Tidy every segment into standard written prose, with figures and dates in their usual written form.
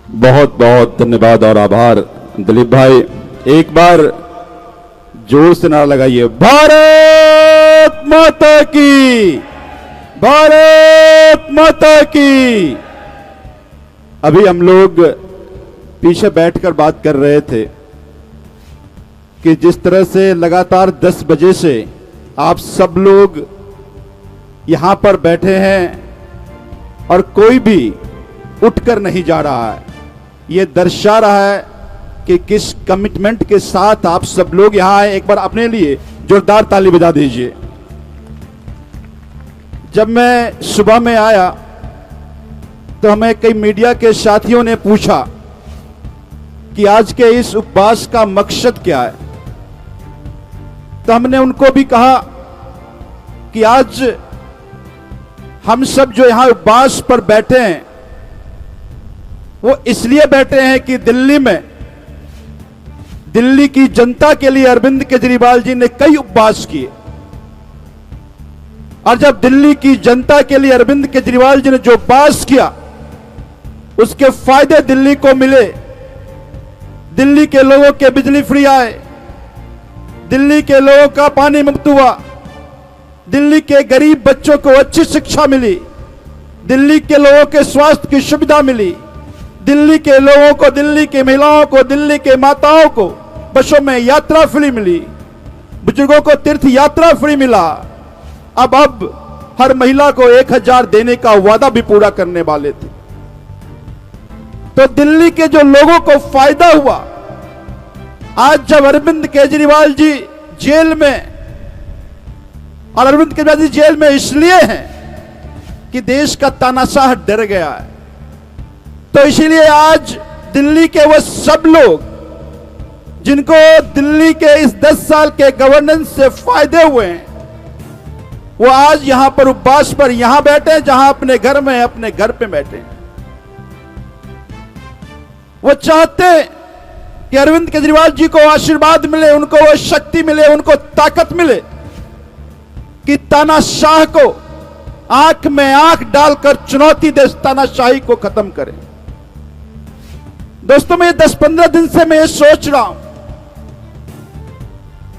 बहुत बहुत धन्यवाद और आभार दिलीप भाई। एक बार जोर से नारा लगाइए, भारत माता की, भारत माता की। अभी हम लोग पीछे बैठकर बात कर रहे थे कि जिस तरह से लगातार 10 बजे से आप सब लोग यहां पर बैठे हैं और कोई भी उठकर नहीं जा रहा है, यह दर्शा रहा है कि किस कमिटमेंट के साथ आप सब लोग यहां आए। एक बार अपने लिए जोरदार ताली बजा दीजिए। जब मैं सुबह में आया तो हमें कई मीडिया के साथियों ने पूछा कि आज के इस उपवास का मकसद क्या है। तो हमने उनको भी कहा कि आज हम सब जो यहां उपवास पर बैठे हैं वो इसलिए बैठे हैं कि दिल्ली में दिल्ली की जनता के लिए अरविंद केजरीवाल जी ने कई उपवास किए, और जब दिल्ली की जनता के लिए अरविंद केजरीवाल जी ने जो उपवास किया उसके फायदे दिल्ली को मिले। दिल्ली के लोगों के बिजली फ्री आए, दिल्ली के लोगों का पानी मुक्त हुआ, दिल्ली के गरीब बच्चों को अच्छी शिक्षा मिली, दिल्ली के लोगों के स्वास्थ्य की सुविधा मिली, दिल्ली के लोगों को, दिल्ली की महिलाओं को, दिल्ली के माताओं को बसों में यात्रा फ्री मिली, बुजुर्गों को तीर्थ यात्रा फ्री मिला। अब हर महिला को 1000 देने का वादा भी पूरा करने वाले थे। तो दिल्ली के जो लोगों को फायदा हुआ, आज जब अरविंद केजरीवाल जी जेल में, और अरविंद केजरीवाल जी जेल में इसलिए हैं कि देश का तानाशाह डर गया है, तो इसीलिए आज दिल्ली के वो सब लोग जिनको दिल्ली के इस 10 साल के गवर्नेंस से फायदे हुए हैं, वो आज यहां पर उपवास पर यहां बैठे, जहां अपने घर में अपने घर पे बैठे। वो चाहते कि अरविंद केजरीवाल जी को आशीर्वाद मिले, उनको वो शक्ति मिले, उनको ताकत मिले कि तानाशाह को आंख में आंख डालकर चुनौती दे, तानाशाही को खत्म करें। दोस्तों, मैं 10-15 दिन से मैं ये सोच रहा हूं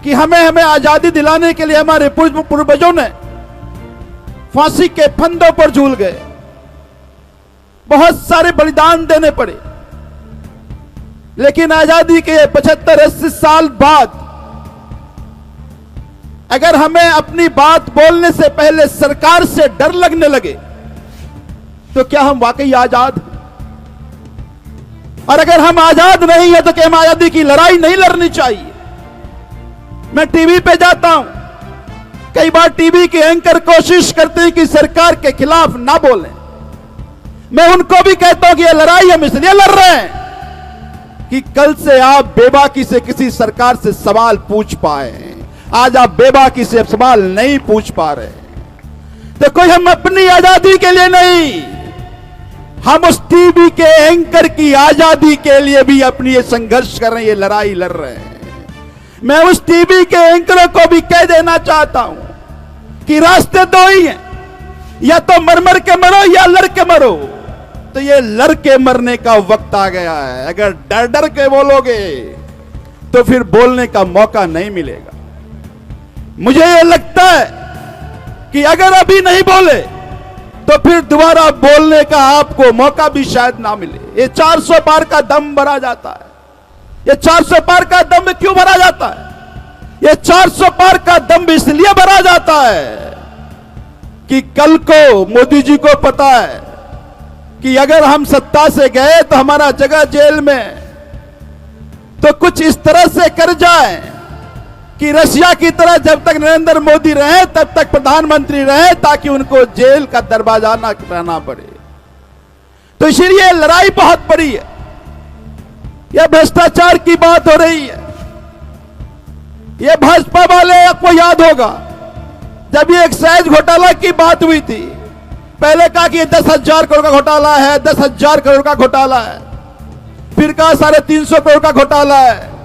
कि हमें आजादी दिलाने के लिए हमारे पूर्वजों ने फांसी के फंदों पर झूल गए, बहुत सारे बलिदान देने पड़े, लेकिन आजादी के 75-80 साल बाद अगर हमें अपनी बात बोलने से पहले सरकार से डर लगने लगे तो क्या हम वाकई आजाद हैं? और अगर हम आजाद नहीं है तो क्या हम आजादी की लड़ाई नहीं लड़नी चाहिए? मैं टीवी पे जाता हूं, कई बार टीवी के एंकर कोशिश करते हैं कि सरकार के खिलाफ ना बोलें। मैं उनको भी कहता हूं कि यह लड़ाई हम इसलिए लड़ रहे हैं कि कल से आप बेबाकी से किसी सरकार से सवाल पूछ पाए। आज आप बेबाकी से सवाल नहीं पूछ पा रहे, तो कोई हम अपनी आजादी के लिए नहीं, हम उस टीवी के एंकर की आजादी के लिए भी अपनी ये संघर्ष कर रहे हैं, ये लड़ाई लड़ रहे हैं। मैं उस टीवी के एंकरों को भी कह देना चाहता हूं कि रास्ते दो ही हैं, या तो मर मर के मरो या लड़ के मरो। तो ये लड़ के मरने का वक्त आ गया है। अगर डर डर के बोलोगे तो फिर बोलने का मौका नहीं मिलेगा। मुझे ये लगता है कि अगर अभी नहीं बोले तो फिर दोबारा बोलने का आपको मौका भी शायद ना मिले। ये 400 पार का दम भरा जाता है। ये 400 पार का दम क्यों भरा जाता है? ये 400 पार का दम इसलिए भरा जाता है कि कल को मोदी जी को पता है कि अगर हम सत्ता से गए तो हमारा जगह जेल में, तो कुछ इस तरह से कर जाए कि रशिया की तरह जब तक नरेंद्र मोदी रहे तब तक प्रधानमंत्री रहे, ताकि उनको जेल का दरवाजा ना रहना पड़े। तो इसीलिए लड़ाई बहुत बड़ी है। यह भ्रष्टाचार की बात हो रही है। यह भाजपा वाले आपको याद होगा जब ये एक्साइज घोटाला की बात हुई थी, पहले कहा कि 10,000 करोड़ का घोटाला है, 10,000 करोड़ का घोटाला है, फिर कहा 350 करोड़ का घोटाला है,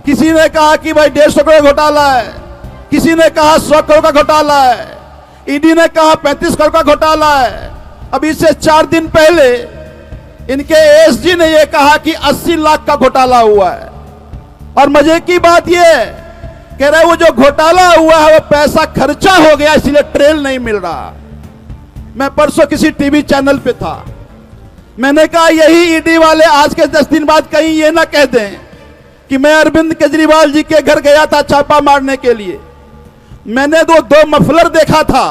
किसी ने कहा कि भाई 150 करोड़ घोटाला है, किसी ने कहा 100 करोड़ का घोटाला है, ईडी ने कहा 35 करोड़ का घोटाला है। अब इससे 4 दिन पहले इनके एसजी ने यह कहा कि 80 लाख का घोटाला हुआ है। और मजे की बात यह कह रहे वो जो घोटाला हुआ है वो पैसा खर्चा हो गया, इसलिए ट्रेल नहीं मिल रहा। मैं परसों किसी टीवी चैनल पे था, मैंने कहा यही ईडी वाले आज के 10 दिन बाद कहीं ये ना कह दें कि मैं अरविंद केजरीवाल जी के घर गया था छापा मारने के लिए, मैंने दो मफलर देखा था,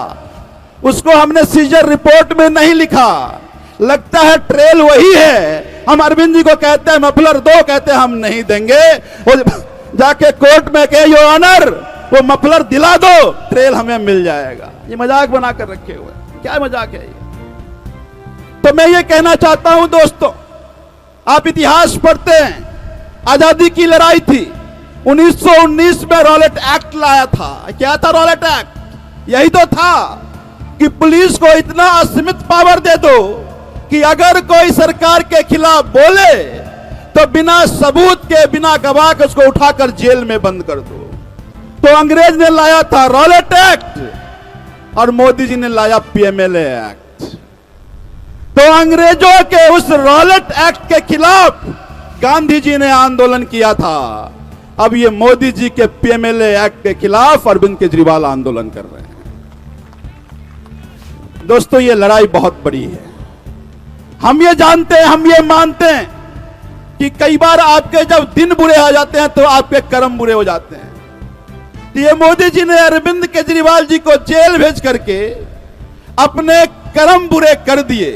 उसको हमने सीजर रिपोर्ट में नहीं लिखा, लगता है ट्रेल वही है। हम अरविंद जी को कहते हैं मफलर दो, कहते हैं हम नहीं देंगे। वो जाके कोर्ट में कहे योर ऑनर वो मफलर दिला दो, ट्रेल हमें मिल जाएगा। ये मजाक बनाकर रखे हुए, क्या मजाक है ये? तो मैं ये कहना चाहता हूं दोस्तों, आप इतिहास पढ़ते हैं, आजादी की लड़ाई थी, 1919 में रॉलेट एक्ट लाया था। क्या था रॉलेट एक्ट? यही तो था कि पुलिस को इतना असीमित पावर दे दो कि अगर कोई सरकार के खिलाफ बोले तो बिना सबूत के, बिना गवाह के उसको उठाकर जेल में बंद कर दो। तो अंग्रेज ने लाया था रॉलेट एक्ट और मोदी जी ने लाया पीएमएलए एक्ट। तो अंग्रेजों के उस रॉलेट एक्ट के खिलाफ गांधी जी ने आंदोलन किया था, अब ये मोदी जी के पीएमएलए एक्ट के खिलाफ अरविंद केजरीवाल आंदोलन कर रहे हैं। दोस्तों ये लड़ाई बहुत बड़ी है। हम ये जानते हैं, हम ये मानते हैं कि कई बार आपके जब दिन बुरे हो जाते हैं तो आपके कर्म बुरे हो जाते हैं। तो ये मोदी जी ने अरविंद केजरीवाल जी को जेल भेज करके अपने कर्म बुरे कर दिए।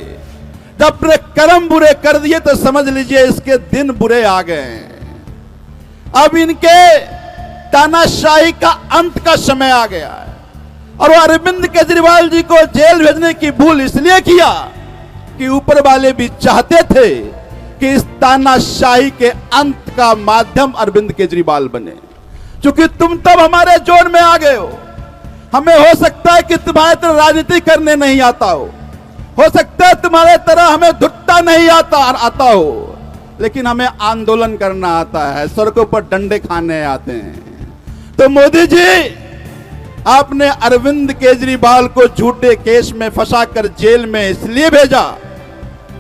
जब अपने कर्म बुरे कर दिए तो समझ लीजिए इसके दिन बुरे आ गए हैं। अब इनके तानाशाही का अंत का समय आ गया है। और वो अरविंद केजरीवाल जी को जेल भेजने की भूल इसलिए किया कि ऊपर वाले भी चाहते थे कि इस तानाशाही के अंत का माध्यम अरविंद केजरीवाल बने। क्योंकि तुम तब हमारे जोन में आ गए हो, हमें हो सकता है कि तुम्हारे तरह राजनीति करने नहीं आता हो सकता है तुम्हारे तरह हमें धुट्टा नहीं आता हो, लेकिन हमें आंदोलन करना आता है, सड़कों पर डंडे खाने आते हैं। तो मोदी जी आपने अरविंद केजरीवाल को झूठे केस में फंसाकर जेल में इसलिए भेजा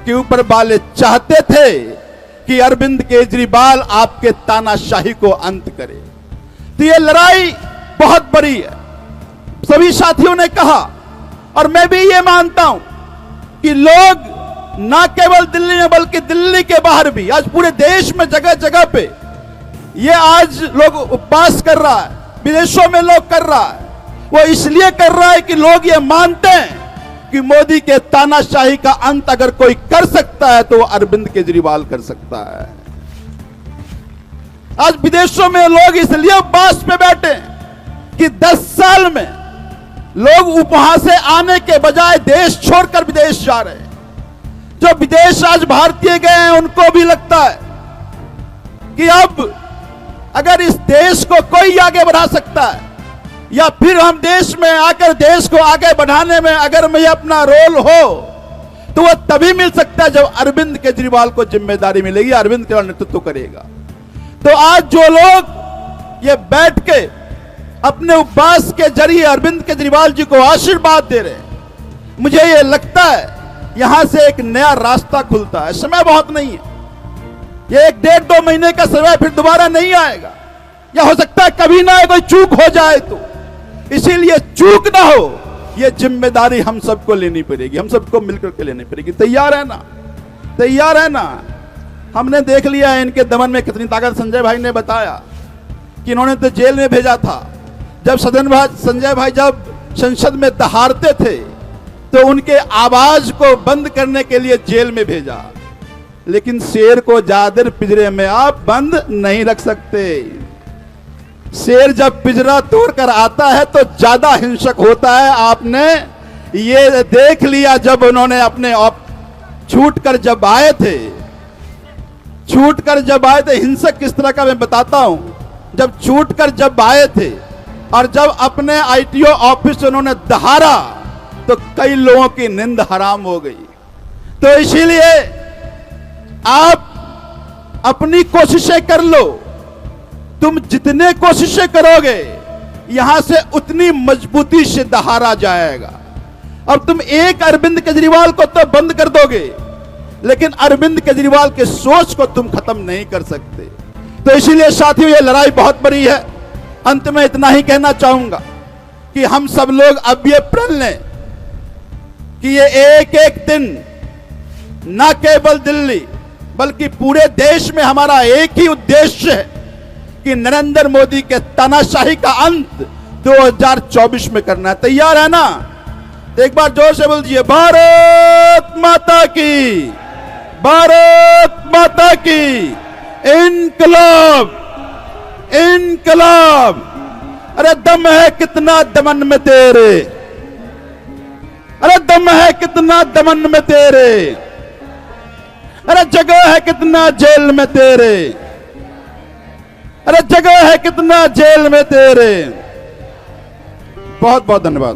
कि ऊपर वाले चाहते थे कि अरविंद केजरीवाल आपके तानाशाही को अंत करे। तो ये लड़ाई बहुत बड़ी है, सभी साथियों ने कहा, और मैं भी ये मानता हूं कि लोग ना केवल दिल्ली में बल्कि दिल्ली के बाहर भी, आज पूरे देश में जगह जगह पे ये आज लोग उपवास कर रहा है, विदेशों में लोग कर रहा है। वो इसलिए कर रहा है कि लोग ये मानते हैं कि मोदी के तानाशाही का अंत अगर कोई कर सकता है तो वो अरविंद केजरीवाल कर सकता है। आज विदेशों में लोग इसलिए उपवास पे बैठे हैं कि 10 साल में लोग उपहास से आने के बजाय देश छोड़कर विदेश जा रहे हैं। जो विदेश आज भारतीय गए हैं उनको भी लगता है कि अब अगर इस देश को कोई आगे बढ़ा सकता है या फिर हम देश में आकर देश को आगे बढ़ाने में अगर मैं अपना रोल हो तो वह तभी मिल सकता है जब अरविंद केजरीवाल को जिम्मेदारी मिलेगी, अरविंद केजरीवाल नेतृत्व करेगा। तो आज जो लोग ये बैठ के अपने उपवास के जरिए अरविंद केजरीवाल जी को आशीर्वाद दे रहे हैं, मुझे ये लगता है यहां से एक नया रास्ता खुलता है। समय बहुत नहीं है, ये 1-1.5-2 महीने का समय फिर दोबारा नहीं आएगा, या हो सकता है कभी ना कोई चूक हो जाए। तो इसीलिए चूक ना हो ये जिम्मेदारी हम सबको लेनी पड़ेगी, हम सबको मिलकर के लेनी पड़ेगी। तैयार है ना? तैयार है ना? हमने देख लिया है इनके दमन में कितनी ताकत। संजय भाई ने बताया कि इन्होंने तो जेल में भेजा था। जब संजय भाई जब संसद में दहाड़ते थे तो उनके आवाज को बंद करने के लिए जेल में भेजा, लेकिन शेर को ज्यादा पिंजरे में आप बंद नहीं रख सकते। शेर जब पिंजरा तोड़कर आता है तो ज्यादा हिंसक होता है। आपने ये देख लिया जब उन्होंने अपने छूटकर जब आए थे, हिंसक किस तरह का मैं बताता हूं। जब छूटकर जब आए थे और जब अपने आईटीओ ऑफिस से उन्होंने दहाड़ा तो कई लोगों की नींद हराम हो गई। तो इसीलिए आप अपनी कोशिशें कर लो, तुम जितने कोशिशें करोगे यहां से उतनी मजबूती से दहाड़ा जाएगा। अब तुम एक अरविंद केजरीवाल को तो बंद कर दोगे, लेकिन अरविंद केजरीवाल के सोच को तुम खत्म नहीं कर सकते। तो इसीलिए साथियों, ये लड़ाई बहुत बड़ी है। अंत में इतना ही कहना चाहूंगा कि हम सब लोग अब ये प्रण लें कि ये एक एक दिन न केवल दिल्ली बल्कि पूरे देश में हमारा एक ही उद्देश्य है कि नरेंद्र मोदी के तानाशाही का अंत 2024 में करना है। तैयार है ना? तो एक बार जोर से बोल दीजिए, भारत माता की, भारत माता की, इनकलाब, इनकलाब। अरे दम है कितना दमन में तेरे, अरे दम है कितना दमन में तेरे, अरे जगह है कितना जेल में तेरे, अरे जगह है कितना जेल में तेरे। बहुत बहुत धन्यवाद।